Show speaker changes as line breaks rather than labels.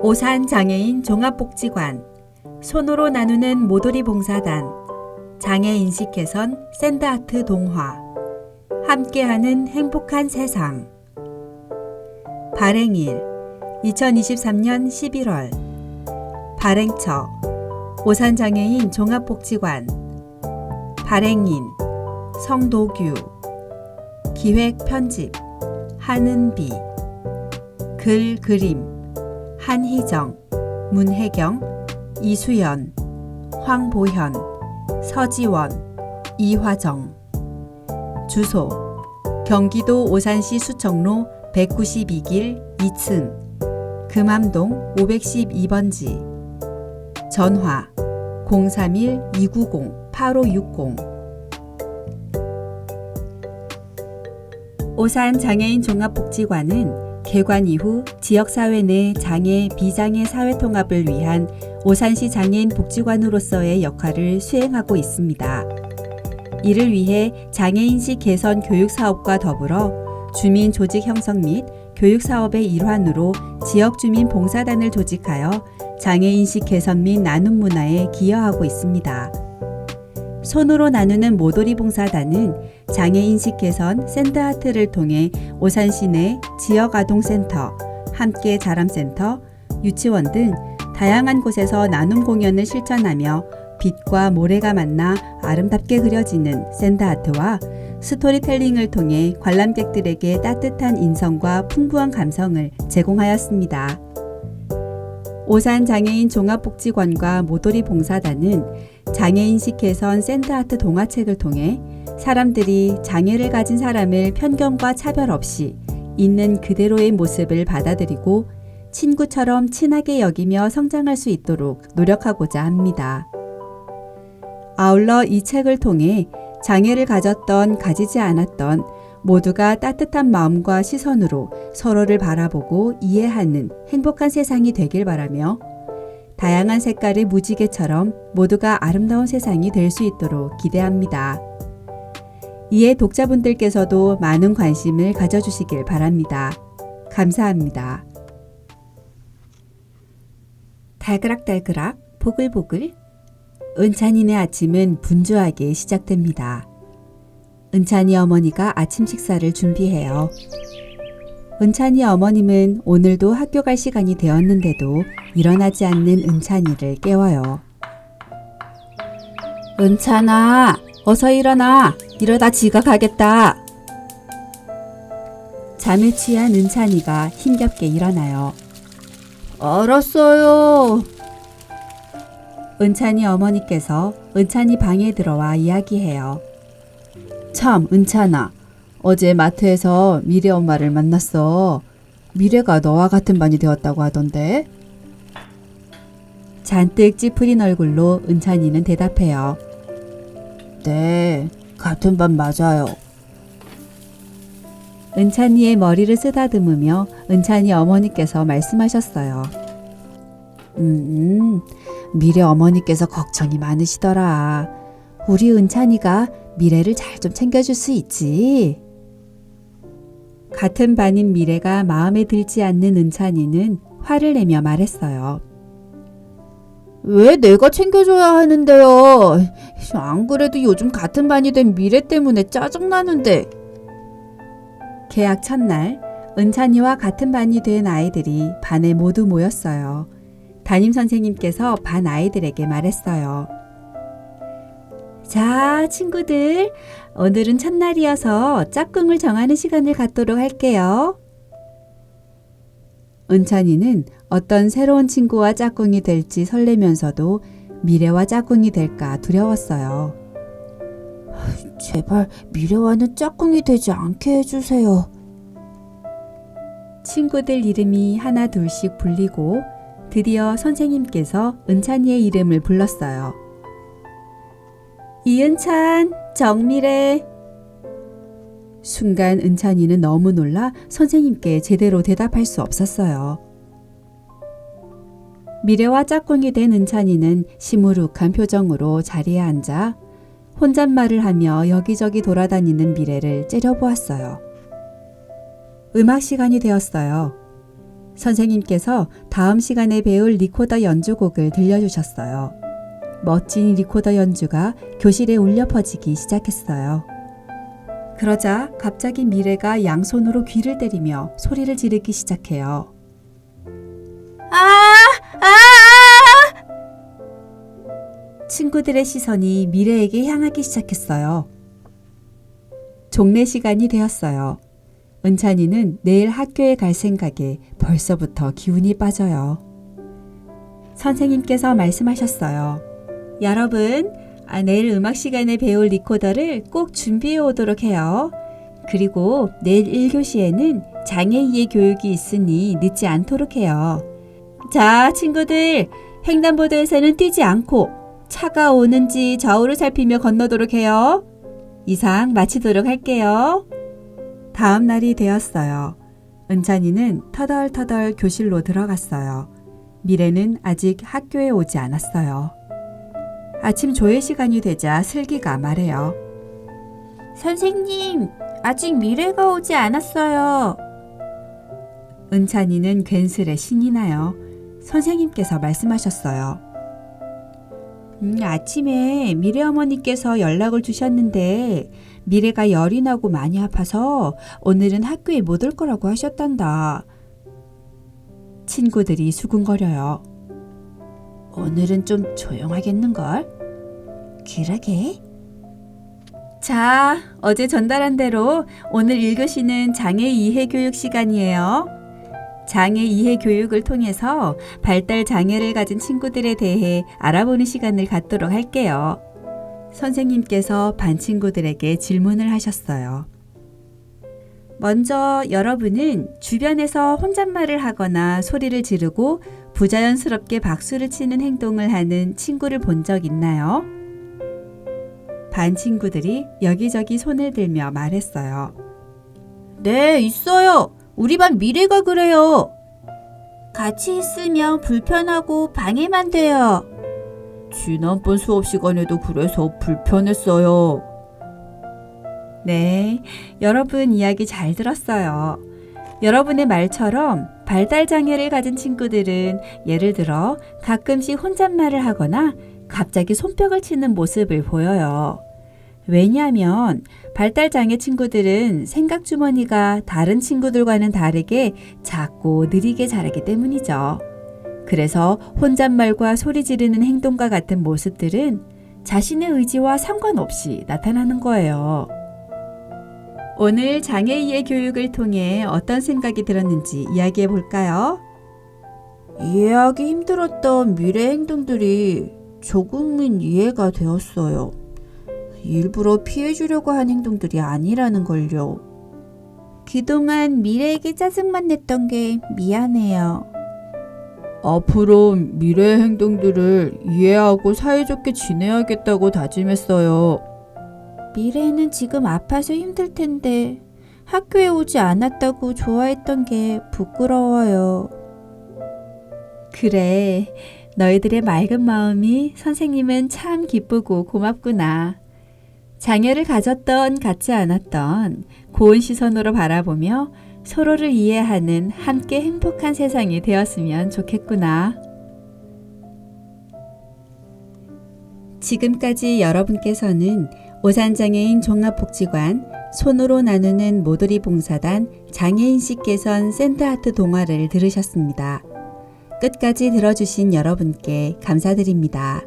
오산장애인 종합복지관, 손으로 나누는 모돌이 봉사단, 장애인식 개선 샌드아트 동화, 함께하는 행복한 세상. 발행일 2023년 11월. 발행처 오산장애인 종합복지관. 발행인 성도규. 기획 편집 한은비. 글 그림 한희정, 문혜경, 이수연, 황보현, 서지원, 이화정. 주소 경기도 오산시 수청로 192길 2층 금암동 512번지. 전화 031-290-8560. 오산장애인 종합복지관은 개관 이후 지역사회 내 장애, 비장애 사회통합을 위한 오산시 장애인 복지관으로서의 역할을 수행하고 있습니다. 이를 위해 장애인식 개선 교육사업과 더불어 주민 조직 형성 및 교육사업의 일환으로 지역주민 봉사단을 조직하여 장애인식 개선 및 나눔 문화에 기여하고 있습니다. 손으로 나누는 모돌이 봉사단은 장애인식 개선 샌드아트를 통해 오산시 내 지역아동센터, 함께 자람센터, 유치원 등 다양한 곳에서 나눔 공연을 실천하며 빛과 모래가 만나 아름답게 그려지는 샌드아트와 스토리텔링을 통해 관람객들에게 따뜻한 인성과 풍부한 감성을 제공하였습니다. 오산장애인 종합복지관과 모돌이 봉사단은 장애인식 개선 샌드아트 동화책을 통해 사람들이 장애를 가진 사람을 편견과 차별 없이 있는 그대로의 모습을 받아들이고 친구처럼 친하게 여기며 성장할 수 있도록 노력하고자 합니다. 아울러 이 책을 통해 장애를 가졌던 가지지 않았던 모두가 따뜻한 마음과 시선으로 서로를 바라보고 이해하는 행복한 세상이 되길 바라며 다양한 색깔의 무지개처럼 모두가 아름다운 세상이 될 수 있도록 기대합니다. 이에 독자분들께서도 많은 관심을 가져주시길 바랍니다. 감사합니다. 달그락달그락 보글보글 은찬이네 아침은 분주하게 시작됩니다. 은찬이 어머니가 아침 식사를 준비해요. 은찬이 어머님은 오늘도 학교 갈 시간이 되었는데도 일어나지 않는 은찬이를 깨워요. 은찬아, 어서 일어나. 이러다 지각하겠다. 잠에 취한 은찬이가 힘겹게 일어나요. 알았어요. 은찬이 어머니께서 은찬이 방에 들어와 이야기해요. 참, 은찬아. 어제 마트에서 미래 엄마를 만났어. 미래가 너와 같은 반이 되었다고 하던데. 잔뜩 찌푸린 얼굴로 은찬이는 대답해요. 네, 같은 반 맞아요. 은찬이의 머리를 쓰다듬으며 은찬이 어머니께서 말씀하셨어요. 미래 어머니께서 걱정이 많으시더라. 우리 은찬이가 미래를 잘 좀 챙겨줄 수 있지. 같은 반인 미래가 마음에 들지 않는 은찬이는 화를 내며 말했어요. 왜 내가 챙겨줘야 하는데요? 안 그래도 요즘 같은 반이 된 미래 때문에 짜증나는데. 개학 첫날 은찬이와 같은 반이 된 아이들이 반에 모두 모였어요. 담임선생님께서 반 아이들에게 말했어요. 자, 친구들, 오늘은 첫날이어서 짝꿍을 정하는 시간을 갖도록 할게요. 은찬이는 어떤 새로운 친구와 짝꿍이 될지 설레면서도 미래와 짝꿍이 될까 두려웠어요. 제발 미래와는 짝꿍이 되지 않게 해주세요. 친구들 이름이 하나 둘씩 불리고 드디어 선생님께서 은찬이의 이름을 불렀어요. 이은찬, 정미래. 순간 은찬이는 너무 놀라 선생님께 제대로 대답할 수 없었어요. 미래와 짝꿍이 된 은찬이는 시무룩한 표정으로 자리에 앉아 혼잣말을 하며 여기저기 돌아다니는 미래를 째려보았어요. 음악 시간이 되었어요. 선생님께서 다음 시간에 배울 리코더 연주곡을 들려주셨어요. 멋진 리코더 연주가 교실에 울려 퍼지기 시작했어요. 그러자 갑자기 미래가 양손으로 귀를 때리며 소리를 지르기 시작해요. 친구들의 시선이 미래에게 향하기 시작했어요. 종례 시간이 되었어요. 은찬이는 내일 학교에 갈 생각에 벌써부터 기운이 빠져요. 선생님께서 말씀하셨어요. 여러분, 내일 음악 시간에 배울 리코더를 꼭 준비해 오도록 해요. 그리고 내일 1교시에는 장애이해 교육이 있으니 늦지 않도록 해요. 자, 친구들, 횡단보도에서는 뛰지 않고 차가 오는지 좌우를 살피며 건너도록 해요. 이상 마치도록 할게요. 다음 날이 되었어요. 은찬이는 터덜터덜 교실로 들어갔어요. 미래는 아직 학교에 오지 않았어요. 아침 조회 시간이 되자 슬기가 말해요. 선생님, 아직 미래가 오지 않았어요. 은찬이는 괜스레 신이 나요. 선생님께서 말씀하셨어요. 아침에 미래 어머니께서 연락을 주셨는데 미래가 열이 나고 많이 아파서 오늘은 학교에 못 올 거라고 하셨단다. 친구들이 수군거려요. 오늘은 좀 조용하겠는걸? 그러게. 자, 어제 전달한 대로 오늘 1교시는 장애 이해 교육 시간이에요. 장애 이해 교육을 통해서 발달 장애를 가진 친구들에 대해 알아보는 시간을 갖도록 할게요. 선생님께서 반 친구들에게 질문을 하셨어요. 먼저 여러분은 주변에서 혼잣말을 하거나 소리를 지르고 부자연스럽게 박수를 치는 행동을 하는 친구를 본 적 있나요? 반 친구들이 여기저기 손을 들며 말했어요. 네, 있어요. 우리 반 미래가 그래요. 같이 있으면 불편하고 방해만 돼요. 지난번 수업 시간에도 그래서 불편했어요. 네, 여러분 이야기 잘 들었어요. 여러분의 말처럼 발달장애를 가진 친구들은 예를 들어 가끔씩 혼잣말을 하거나 갑자기 손뼉을 치는 모습을 보여요. 왜냐하면 발달장애 친구들은 생각 주머니가 다른 친구들과는 다르게 작고 느리게 자라기 때문이죠. 그래서 혼잣말과 소리 지르는 행동과 같은 모습들은 자신의 의지와 상관없이 나타나는 거예요. 오늘 장애이해 교육을 통해 어떤 생각이 들었는지 이야기해 볼까요? 이해하기 힘들었던 미래 행동들이 조금은 이해가 되었어요. 일부러 피해주려고 한 행동들이 아니라는 걸요. 그동안 미래에게 짜증만 냈던 게 미안해요. 앞으로 미래의 행동들을 이해하고 사이좋게 지내야겠다고 다짐했어요. 미래는 지금 아파서 힘들 텐데 학교에 오지 않았다고 좋아했던 게 부끄러워요. 그래, 너희들의 맑은 마음이 선생님은 참 기쁘고 고맙구나. 장애를 가졌던 같지 않았던 고운 시선으로 바라보며 서로를 이해하는 함께 행복한 세상이 되었으면 좋겠구나. 지금까지 여러분께서는 오산장애인 종합복지관 손으로 나누는 모돌이 봉사단 장애인식 개선 센터아트 동화를 들으셨습니다. 끝까지 들어주신 여러분께 감사드립니다.